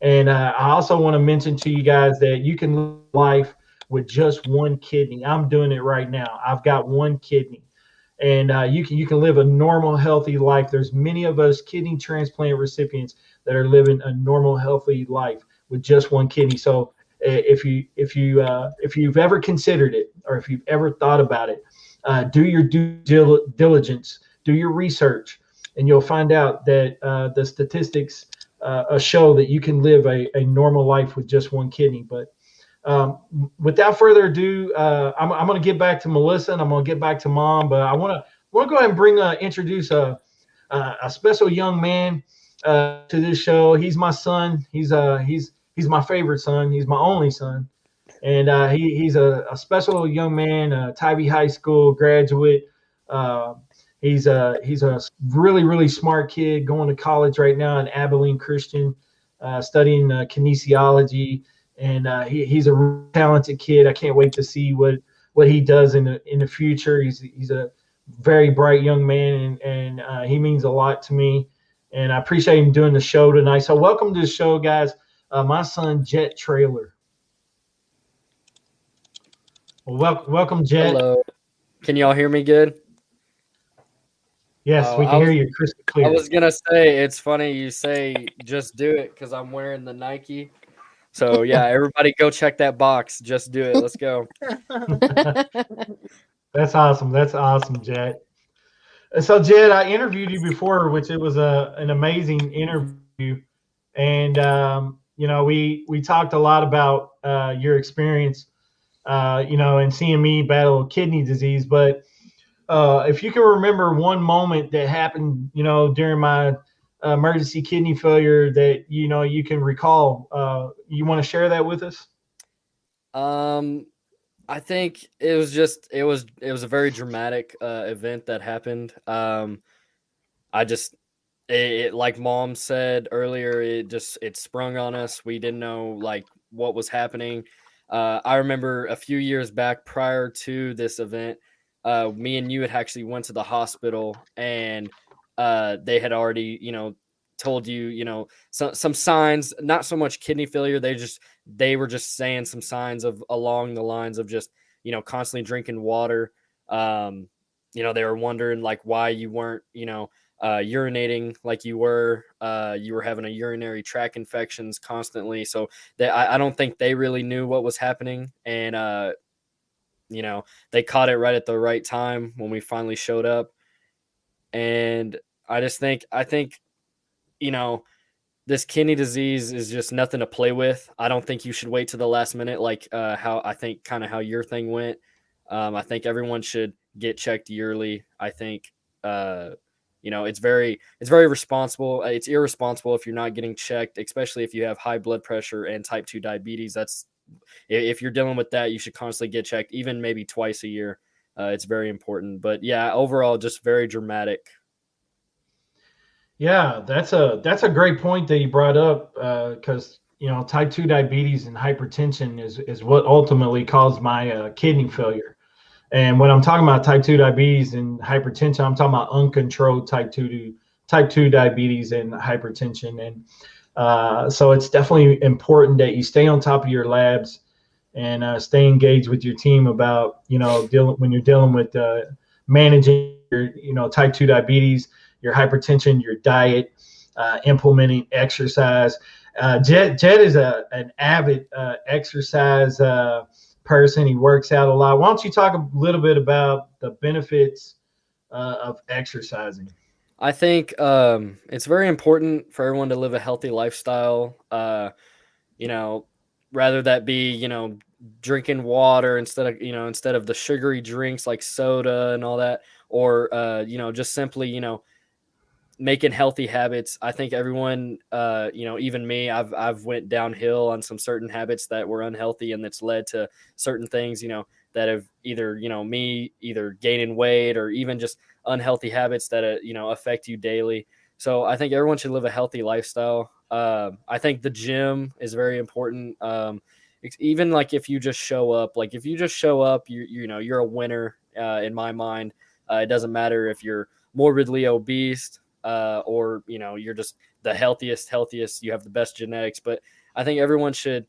And I also want to mention to you guys that you can live life with just one kidney. I'm doing it right now. I've got one kidney, and you can live a normal, healthy life. There's many of us kidney transplant recipients that are living a normal, healthy life with just one kidney. So if you've ever considered it, or if you've ever thought about it, do your due diligence, do your research, and you'll find out that the statistics show that you can live a normal life with just one kidney. But without further ado, I'm going to get back to Melissa, and I'm going to get back to Mom. But I want to go ahead and introduce a special young man to this show. He's my son. He's my favorite son. He's my only son, and he's a special young man, Tybee High School graduate. He's a really, really smart kid going to college right now in Abilene Christian, studying kinesiology. And he's a really talented kid. I can't wait to see what he does in the future. He's a very bright young man, and he means a lot to me. And I appreciate him doing the show tonight. So welcome to the show, guys. My son, Jet Traylor. Well, welcome, Jet. Hello. Can y'all hear me good? Yes, we can hear you crystal clear. I was going to say, it's funny you say just do it, because I'm wearing the Nike. So, yeah, everybody go check that box. Just do it. Let's go. That's awesome. That's awesome, Jet. So, Jet, I interviewed you before, which it was an amazing interview. And, we talked a lot about your experience, and seeing me battle kidney disease. But if you can remember one moment that happened, during my emergency kidney failure that, you can recall, you want to share that with us? I think it was a very dramatic event that happened. Like Mom said earlier, it sprung on us. We didn't know like what was happening. I remember a few years back prior to this event, me and you had actually went to the hospital, and they had already, told you, some signs, not so much kidney failure. They were just saying some signs of along the lines of just, constantly drinking water. They were wondering like why you weren't, urinating like you were having a urinary tract infections constantly. So I don't think they really knew what was happening. And, they caught it right at the right time when we finally showed up. And I think, you know, this kidney disease is just nothing to play with. I don't think you should wait to the last minute, like how I think kind of how your thing went. I think everyone should get checked yearly. I think it's very responsible. It's irresponsible if you're not getting checked, especially if you have high blood pressure and type 2 diabetes. That's if you're dealing with that, you should constantly get checked, even maybe twice a year. It's very important. But yeah, overall, just very dramatic. Yeah, that's a great point that you brought up, because type 2 diabetes and hypertension is what ultimately caused my kidney failure. And when I'm talking about type 2 diabetes and hypertension, I'm talking about uncontrolled type 2 diabetes and hypertension. And so it's definitely important that you stay on top of your labs and stay engaged with your team about when you're dealing with managing your type 2 diabetes, your hypertension, your diet, implementing exercise. Jed is an avid exercise person. He works out a lot. Why don't you talk a little bit about the benefits of exercising? I think it's very important for everyone to live a healthy lifestyle. Rather that be drinking water instead of the sugary drinks like soda and all that, or just simply making healthy habits. I think everyone, even me, I've went downhill on some certain habits that were unhealthy, and that's led to certain things, that have either, me either gaining weight or even just unhealthy habits that, affect you daily. So I think everyone should live a healthy lifestyle. I think the gym is very important. Even like if you just show up, you're a winner, in my mind. It doesn't matter if you're morbidly obese, or you're just the healthiest, you have the best genetics. But I think everyone should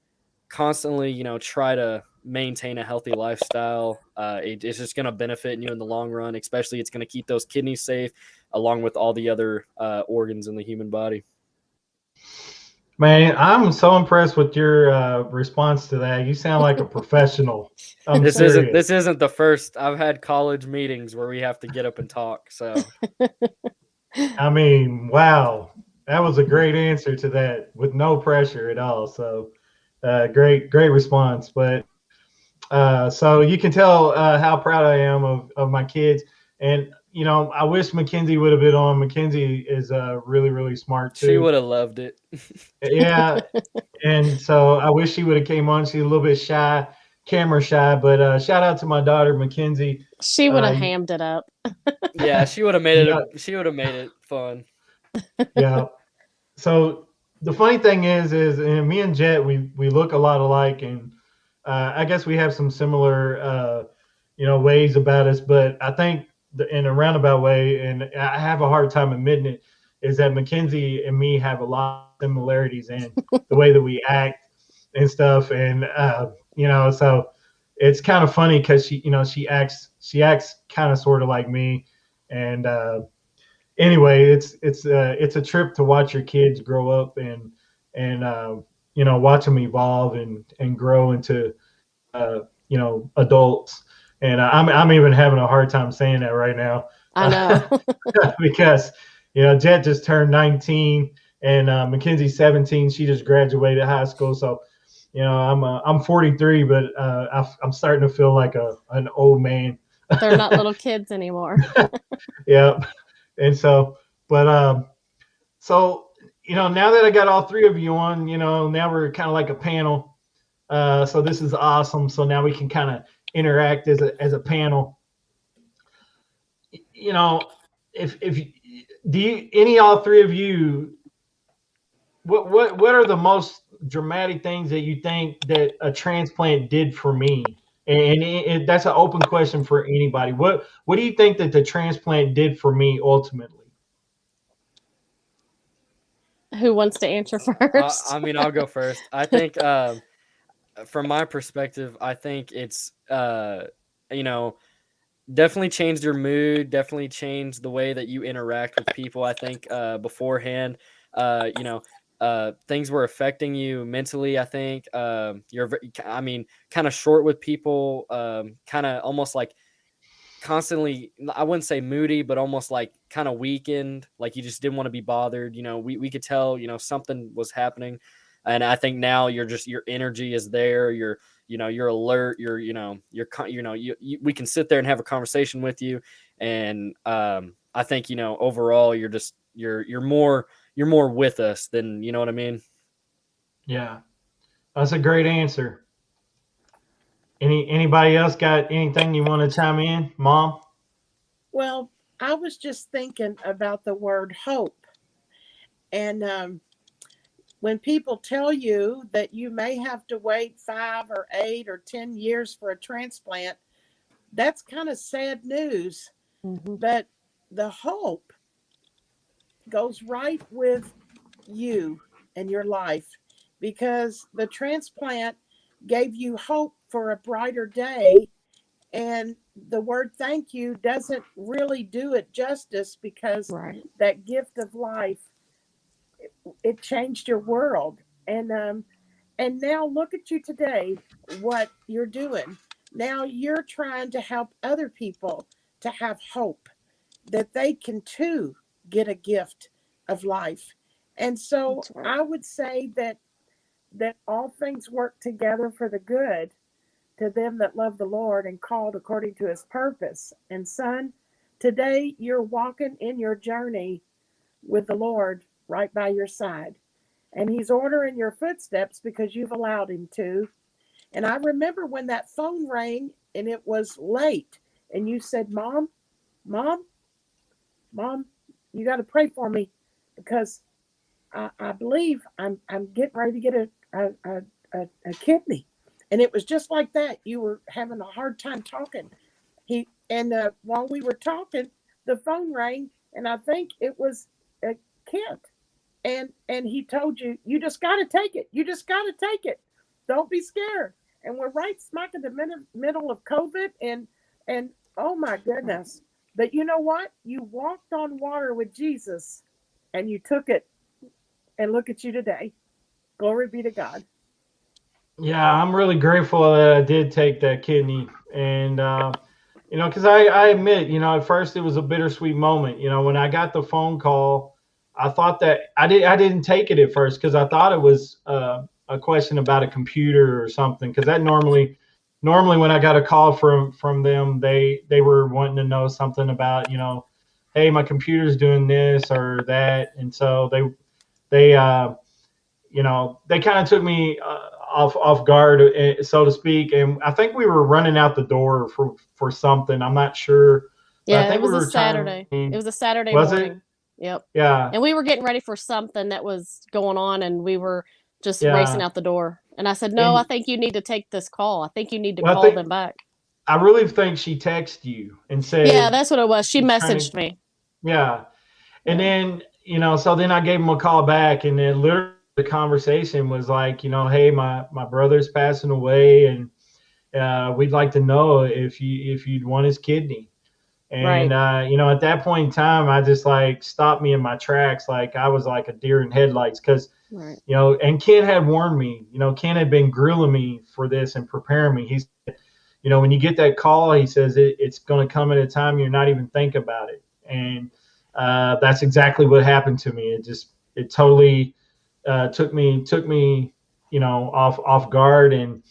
constantly try to maintain a healthy lifestyle. It's just going to benefit you in the long run, especially it's going to keep those kidneys safe along with all the other organs in the human body. Man, I'm so impressed with your response to that. You sound like a professional. I'm serious. This isn't the first. I've had college meetings where we have to get up and talk. So I mean, wow, that was a great answer to that with no pressure at all. So, great response. But so you can tell how proud I am of my kids. And I wish Mackenzie would have been on. Mackenzie is really, really smart too. She would have loved it. Yeah, and so I wish she would have came on. She's a little bit shy, camera shy. But shout out to my daughter Mackenzie. She would have hammed it up. Yeah, she would have made it. She would have made it fun. Yeah. So the funny thing is me and Jet, we look a lot alike, and I guess we have some similar, ways about us. But I think in a roundabout way, and I have a hard time admitting it, is that Mackenzie and me have a lot of similarities in the way that we act and stuff. And so it's kind of funny because she acts kind of sort of like me. And anyway, it's a trip to watch your kids grow up and watch them evolve and grow into adults. And I'm even having a hard time saying that right now. I know. Because Jet just turned 19 and Mackenzie's 17. She just graduated high school, so I'm 43, but I'm starting to feel like an old man. They're not little kids anymore. Yeah. And so, but so now that I got all three of you on, now we're kind of like a panel. So this is awesome. So now we can kind of interact as a panel. If all three of you, what are the most dramatic things that you think that a transplant did for me? And that's an open question for anybody. What do you think that the transplant did for me ultimately? Who wants to answer first? I'll go first. I think from my perspective, I think it's definitely changed your mood, definitely changed the way that you interact with people. I think beforehand, you know, things were affecting you mentally. I think I mean, kind of short with people, kind of almost like constantly, I wouldn't say moody, but almost like kind of weakened, like you just didn't want to be bothered. We could tell, something was happening. And I think now you're just, your energy is there. You're alert. We can sit there and have a conversation with you. And I think, overall you're just, you're more with us than, you know what I mean? Yeah, that's a great answer. Anybody else got anything you want to chime in, Mom? Well, I was just thinking about the word hope. And when people tell you that you may have to wait 5 or 8 or 10 years for a transplant, that's kind of sad news. Mm-hmm. But the hope goes right with you and your life, because the transplant gave you hope for a brighter day. And the word thank you doesn't really do it justice, because Right. that gift of life, it changed your world. And now look at you today, what you're doing. Now you're trying to help other people to have hope that they can too get a gift of life. And so That's right. I would say that all things work together for the good to them that love the Lord and called according to his purpose. And son, today you're walking in your journey with the Lord right by your side. And he's ordering your footsteps because you've allowed him to. And I remember when that phone rang and it was late and you said, Mom, Mom, you got to pray for me, because I believe I'm getting ready to get a kidney. And it was just like that. You were having a hard time talking. While we were talking, the phone rang, and I think it was Kent. And he told you, you just got to take it. You just got to take it. Don't be scared. And we're right smack in the middle of COVID, and oh my goodness. But you know what? You walked on water with Jesus, and you took it. And look at you today. Glory be to God. Yeah, I'm really grateful that I did take that kidney, and because I admit, at first it was a bittersweet moment. When I got the phone call, I thought that I didn't take it at first because I thought it was a question about a computer or something. Because that normally when I got a call from them, they were wanting to know something about, hey, my computer's doing this or that, and so they kind of took me off guard, so to speak. And I think we were running out the door for something. I'm not sure, but I Yeah, it think we was a were trying. Saturday. It was a Saturday Was it? morning. Yep. Yeah, And we were getting ready for something that was going on, and we were just racing yeah. out the door. And I said, "No, I And think you need to take this call. I think you need to well, call them back." I really think she texted you and Yeah, said that's what it was. She she's trying messaged to. me. Yeah, and Yeah. then so then I gave him a call back, and then literally the conversation was like, hey, my brother's passing away, and we'd like to know if you'd want his kidney. And Right. at that point in time, I just like stopped me in my tracks, like I was like a deer in headlights, because Right. and Ken had warned me. Ken had been grilling me for this and preparing me. He said, when you get that call, he says it's going to come at a time you're not even thinking about it, and that's exactly what happened to me. It totally took me off guard, and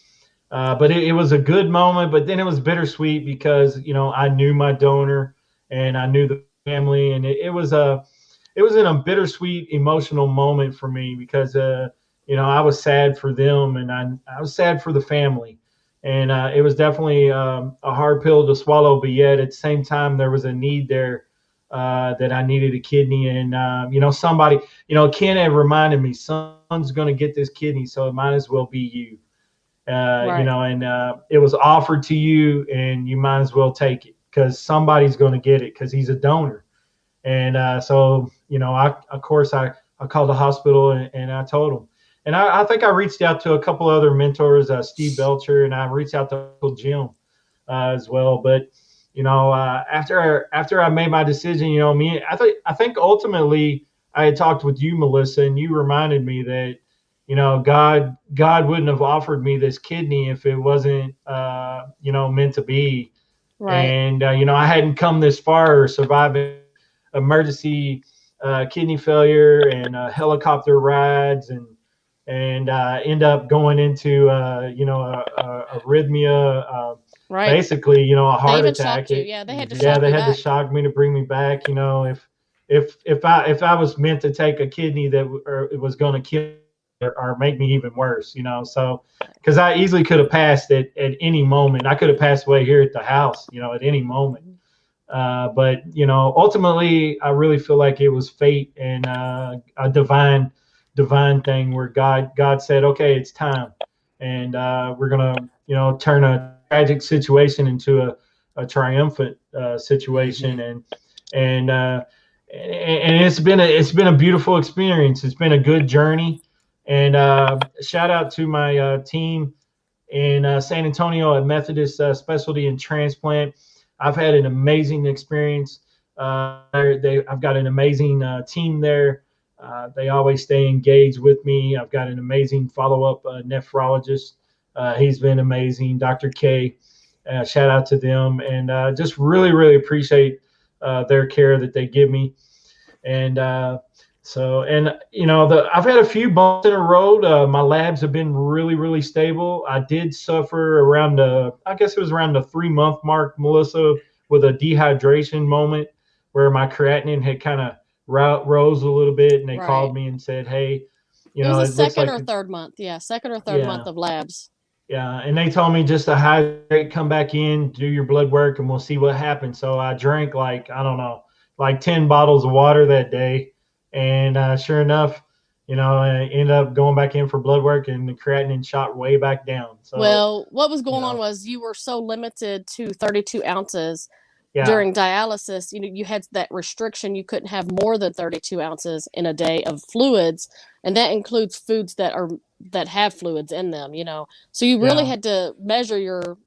but it was a good moment. But then it was bittersweet because I knew my donor and I knew the family, and it was in a bittersweet emotional moment for me because I was sad for them, and I was sad for the family, and it was definitely a hard pill to swallow. But yet at the same time, there was a need there that I needed a kidney, and somebody, Ken had reminded me, someone's going to get this kidney, so it might as well be you. Right. And it was offered to you, and you might as well take it because somebody's going to get it because he's a donor. And so, of course, I called the hospital and I told him. And I think I reached out to a couple other mentors, Steve Belcher, and I reached out to Uncle Jim as well. But, after I made my decision, I think ultimately I had talked with you, Melissa, and you reminded me that, God wouldn't have offered me this kidney if it wasn't, meant to be. Right. And, I hadn't come this far surviving emergency kidney failure and helicopter rides and end up going into, arrhythmia, Right. basically, a They heart even attack. shocked you. Yeah, they had to Yeah, shock they you had to back. shock me to bring me back. If I was meant to take a kidney that or it was going to kill or make me even worse, so because I easily could have passed at any moment. I could have passed away here at the house, at any moment. But ultimately, I really feel like it was fate and a divine thing where God said, okay, it's time, and we're gonna turn a tragic situation into a triumphant situation, and it's been a beautiful experience. It's been a good journey, and shout out to my team in San Antonio at Methodist Specialty and Transplant. I've had an amazing experience. I've got an amazing team there. They always stay engaged with me. I've got an amazing follow-up nephrologist. He's been amazing, Dr. K. Shout out to them, and just really, really appreciate their care that they give me. And I've had a few bumps in the road. My labs have been really, really stable. I did suffer around I guess it was around the 3-month mark, Melissa, with a dehydration moment where my creatinine had kind of rose a little bit, and they Right. called me and said, "Hey, It was a it looks second like or third month. Yeah, second or third month of labs. yeah, and they told me just to hydrate, come back in, do your blood work, and we'll see what happens." So I drank I don't know, like 10 bottles of water that day, and sure enough, I ended up going back in for blood work, and the creatinine shot way back down. So well, what was going on was you were so limited to 32 ounces yeah, during dialysis. You had that restriction. You couldn't have more than 32 ounces in a day of fluids, and that includes foods that have fluids in them. So you really had to measure your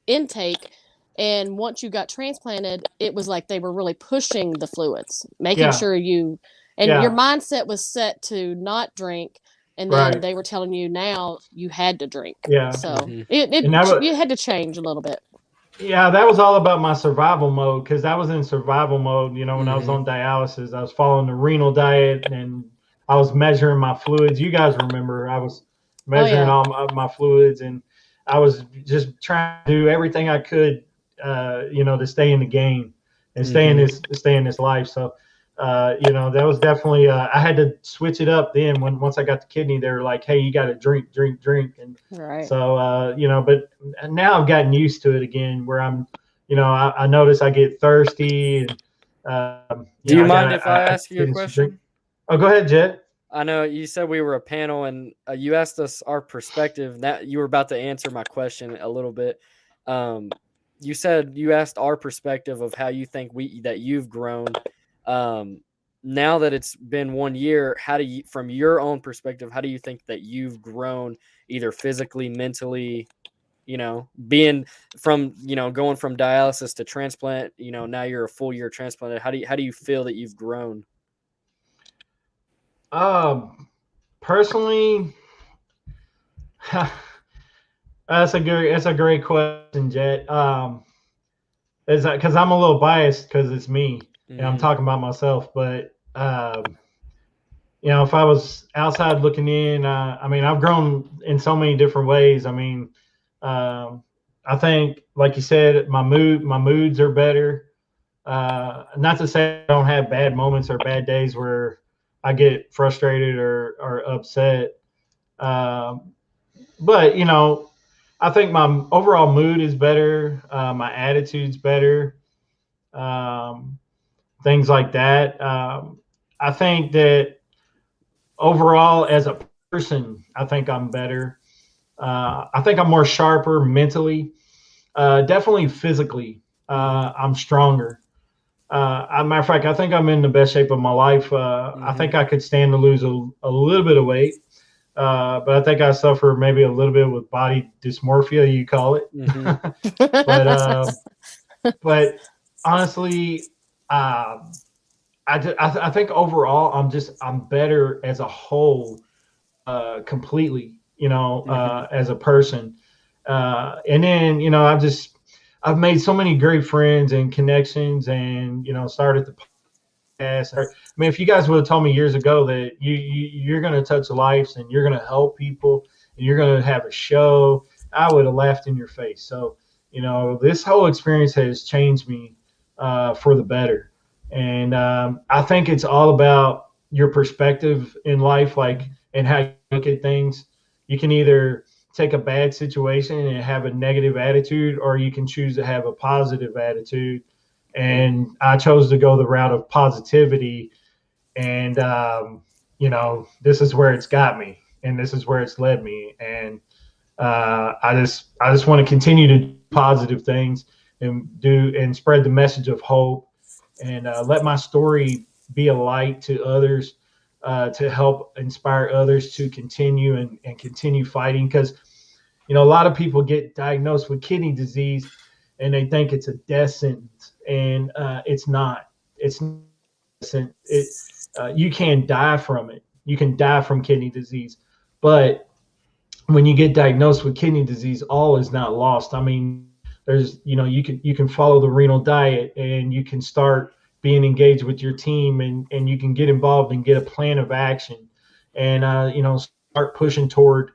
intake. And once you got transplanted, it was like they were really pushing the fluids, making sure your mindset was set to not drink. And then they were telling you now you had to drink. Yeah. So you had to change a little bit. Yeah, that was all about my survival mode, because I was in survival mode. When I was on dialysis, I was following the renal diet, and I was measuring my fluids. You guys remember I was measuring all my fluids, and I was just trying to do everything I could, to stay in the game and stay in this life. So, that was definitely I had to switch it up. Then once I got the kidney, they were like, "Hey, you got to drink," and so but now I've gotten used to it again. Where I'm, I notice I get thirsty. And, do you mind if I ask you a question? Oh, go ahead, Jet. I know you said we were a panel, and you asked us our perspective. That you were about to answer my question a little bit. You said you asked our perspective of how you think that you've grown. Now that it's been 1 year, how do you, from your own perspective, how do you think that you've grown, either physically, mentally, being from, going from dialysis to transplant, now you're a full year transplanted. How do you feel that you've grown? Personally, that's a great question, Jet. Is that because I'm a little biased because it's me and I'm talking about myself, but if I was outside looking in, I've grown in so many different ways. I think, like you said, my moods are better. Not to say I don't have bad moments or bad days where I get frustrated or upset. But I think my overall mood is better. My attitude's better. Things like that. I think that overall, as a person, I think I'm better. I think I'm more sharper mentally. Definitely physically, I'm stronger. As a matter of fact, I think I'm in the best shape of my life. I think I could stand to lose a little bit of weight. But I think I suffer maybe a little bit with body dysmorphia, you call it. But honestly, I think overall I'm better as a whole, completely, as a person. And then, I've made so many great friends and connections, and, started the podcast. I mean, if you guys would have told me years ago that you're going to touch lives and you're going to help people and you're going to have a show, I would have laughed in your face. So, this whole experience has changed me, for the better. And I think it's all about your perspective in life, and how you look at things. You can either take a bad situation and have a negative attitude, or you can choose to have a positive attitude. And I chose to go the route of positivity. And, this is where it's got me, and this is where it's led me. And I just want to continue to do positive things and spread the message of hope, and let my story be a light to others, to help inspire others to continue and continue fighting. Because, a lot of people get diagnosed with kidney disease and they think it's a death sentence, and it's not. It's not. You can die from it. You can die from kidney disease, but when you get diagnosed with kidney disease, all is not lost. I mean, there's, you can follow the renal diet, and you can start being engaged with your team, and you can get involved and get a plan of action, and start pushing toward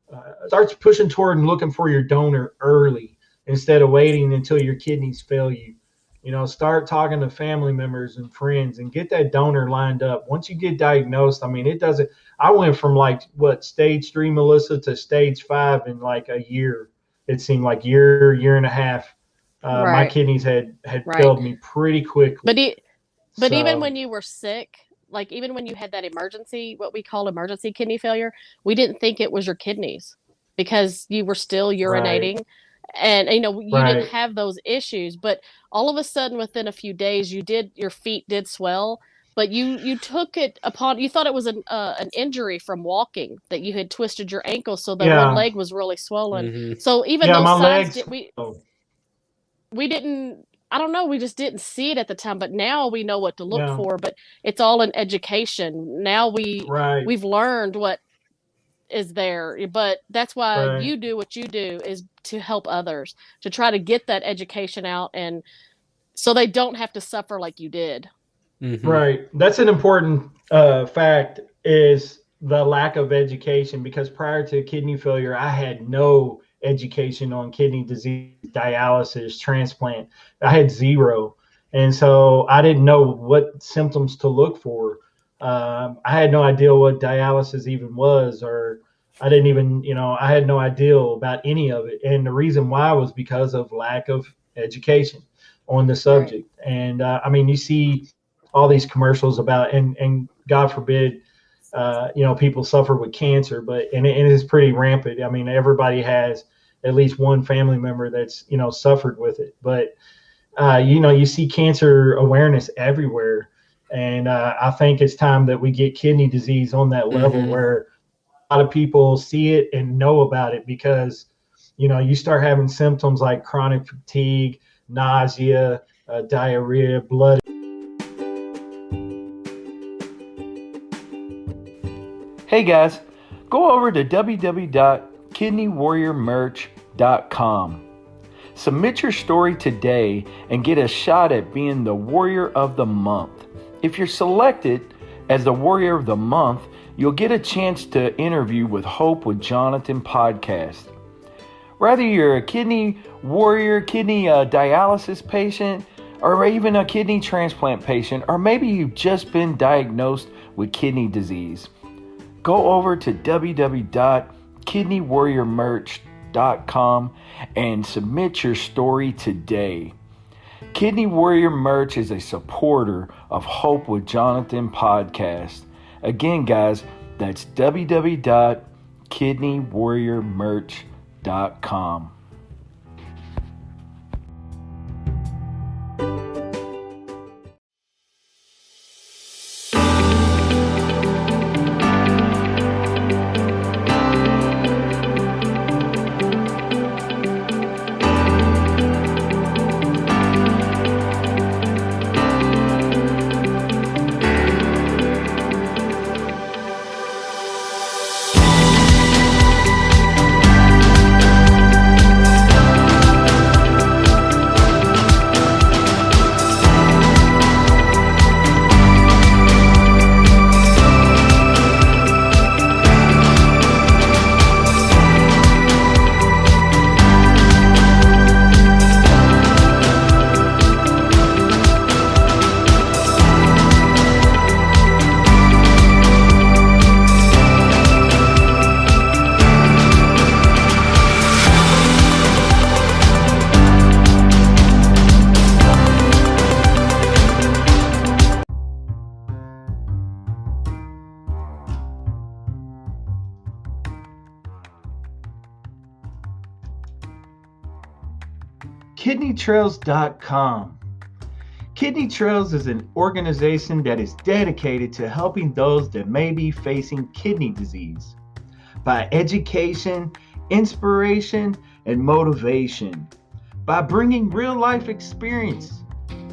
and looking for your donor early instead of waiting until your kidneys fail you. Start talking to family members and friends and get that donor lined up. Once you get diagnosed, I mean, I went from stage 3, Melissa, to stage 5 in like a year. It seemed like year and a half. My kidneys had failed me pretty quickly. But even when you were sick, like even when you had that emergency, what we call emergency kidney failure, we didn't think it was your kidneys because you were still urinating. Right. And, you didn't have those issues, but all of a sudden within a few days, your feet did swell, but you took it you thought it was an injury from walking, that you had twisted your ankle. So that one leg was really swollen. Mm-hmm. So even those signs, we didn't, I don't know, we just didn't see it at the time, but now we know what to look for, but it's all in education. Now we've learned what is there, but that's why you do what you do, is to help others, to try to get that education out, and so they don't have to suffer like you did. Mm-hmm. Right. That's an important fact, is the lack of education, because prior to kidney failure, I had no education on kidney disease, dialysis, transplant. I had zero. And so I didn't know what symptoms to look for. I had no idea what dialysis even was, or I didn't even, I had no idea about any of it. And the reason why was because of lack of education on the subject. Right. And I mean, you see all these commercials about, and God forbid, people suffer with cancer, and it is pretty rampant. I mean, everybody has at least one family member that's, suffered with it. But, you see cancer awareness everywhere. And I think it's time that we get kidney disease on that level, where a lot of people see it and know about it, because, you start having symptoms like chronic fatigue, nausea, diarrhea, blood. Hey guys, go over to www.kidneywarriormerch.com. Submit your story today and get a shot at being the Warrior of the Month. If you're selected as the Warrior of the Month, you'll get a chance to interview with Hope with Jonathan podcast. Whether you're a kidney warrior, kidney dialysis patient, or even a kidney transplant patient, or maybe you've just been diagnosed with kidney disease, go over to www.kidneywarriormerch.com and submit your story today. Kidney Warrior Merch is a supporter of Hope with Jonathan podcast. Again, guys, that's www.kidneywarriormerch.com. KidneyTrails.com. Kidney Trails is an organization that is dedicated to helping those that may be facing kidney disease by education, inspiration, and motivation, by bringing real-life experience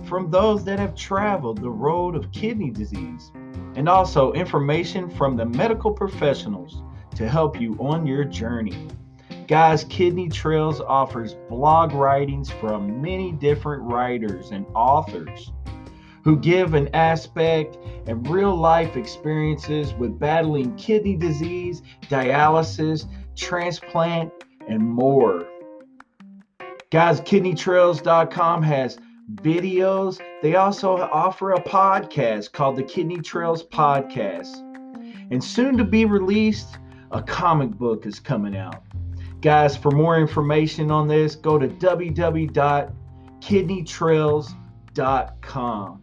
from those that have traveled the road of kidney disease, and also information from the medical professionals to help you on your journey. Guys, Kidney Trails offers blog writings from many different writers and authors who give an aspect and real life experiences with battling kidney disease, dialysis, transplant, and more. Guys, KidneyTrails.com has videos. They also offer a podcast called the Kidney Trails Podcast. And soon to be released, a comic book is coming out. Guys, for more information on this, go to www.kidneytrails.com.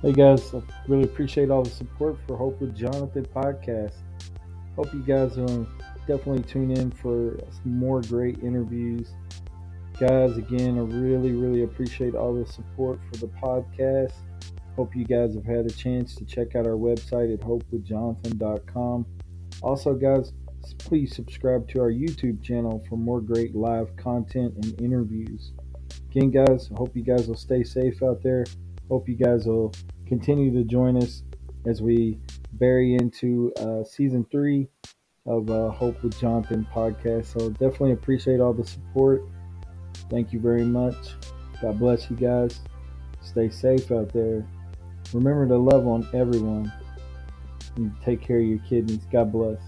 Hey guys, I really appreciate all the support for Hope with Jonathan podcast. Hope you guys definitely tune in for some more great interviews. Guys, again, I really appreciate all the support for the podcast. Hope you guys have had a chance to check out our website at hopewithjonathan.com. Also, guys, please subscribe to our YouTube channel for more great live content and interviews. Again, guys, I hope you guys will stay safe out there. Hope you guys will continue to join us as we bury into season 3 of Hope with Jonathan podcast. So definitely appreciate all the support. Thank you very much. God bless you guys. Stay safe out there. Remember to love on everyone and take care of your kidneys. God bless.